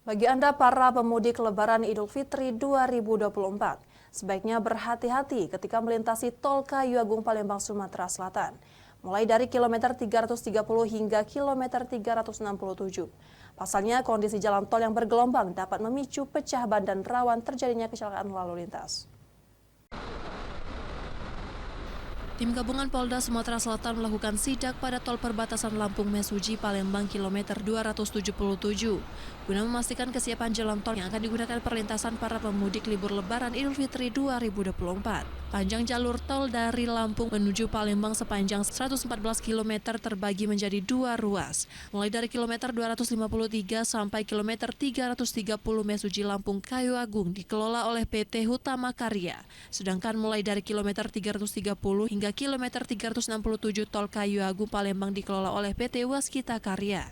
Bagi Anda para pemudik Lebaran Idul Fitri 2024, sebaiknya berhati-hati ketika melintasi Tol Kayu Agung Palembang, Sumatera Selatan, mulai dari kilometer 330 hingga kilometer 367. Pasalnya, kondisi jalan tol yang bergelombang dapat memicu pecah ban dan rawan terjadinya kecelakaan lalu lintas. Tim gabungan Polda Sumatera Selatan melakukan sidak pada tol perbatasan Lampung Mesuji Palembang kilometer 277 guna memastikan kesiapan jalan tol yang akan digunakan perlintasan para pemudik libur Lebaran Idul Fitri 2024. Panjang jalur tol dari Lampung menuju Palembang sepanjang 114 km terbagi menjadi dua ruas, mulai dari kilometer 253 sampai kilometer 330 Mesuji Lampung Kayu Agung dikelola oleh PT Hutama Karya, sedangkan mulai dari kilometer 330 hingga kilometer 367 Tol Kayu Agung Palembang dikelola oleh PT Waskita Karya.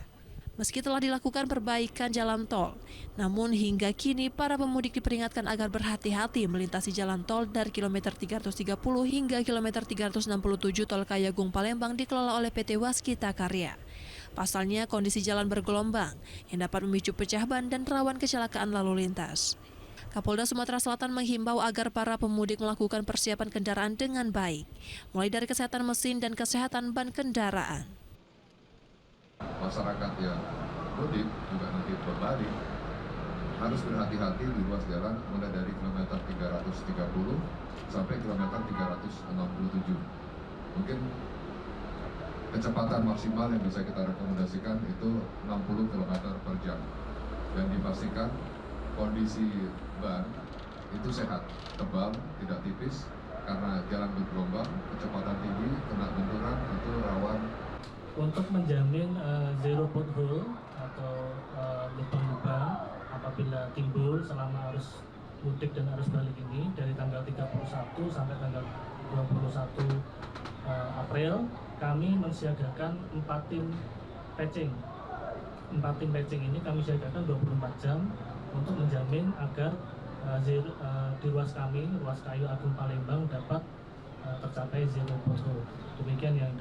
Meski telah dilakukan perbaikan jalan tol, namun hingga kini para pemudik diperingatkan agar berhati-hati melintasi jalan tol dari kilometer 330 hingga kilometer 367 Tol Kayu Agung Palembang dikelola oleh PT Waskita Karya. Pasalnya kondisi jalan bergelombang yang dapat memicu pecah ban dan rawan kecelakaan lalu lintas. Kapolda Sumatera Selatan menghimbau agar para pemudik melakukan persiapan kendaraan dengan baik, mulai dari kesehatan mesin dan kesehatan ban kendaraan. Masyarakat yang mudik juga nanti berbalik harus berhati-hati di ruas jalan mulai dari kilometer 330 sampai kilometer 367. Mungkin kecepatan maksimal yang bisa kita rekomendasikan itu 60 km per jam. Dan dipastikan kondisi ban itu sehat, tebal, tidak tipis, karena jalan bergelombang, kecepatan tinggi, kena benturan itu rawan. Untuk menjamin zero pothole atau lubang-lubang apabila timbul selama arus mudik dan arus balik ini dari tanggal 31 sampai tanggal 21 April, kami mensiagakan 4 tim patching. 4 tim patching ini kami siagakan 24 jam untuk menjamin agar di ruas kami, ruas Kayu Agung Palembang dapat tercapai zero pothole. Demikian yang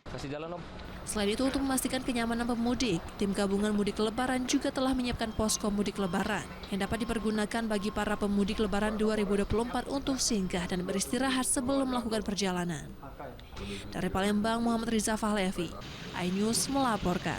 kasih jalan, Om. Selain itu, untuk memastikan kenyamanan pemudik, tim gabungan mudik Lebaran juga telah menyiapkan posko mudik Lebaran yang dapat dipergunakan bagi para pemudik Lebaran 2024 untuk singgah dan beristirahat sebelum melakukan perjalanan. Dari Palembang, Muhammad Riza Fahlevi, iNews melaporkan.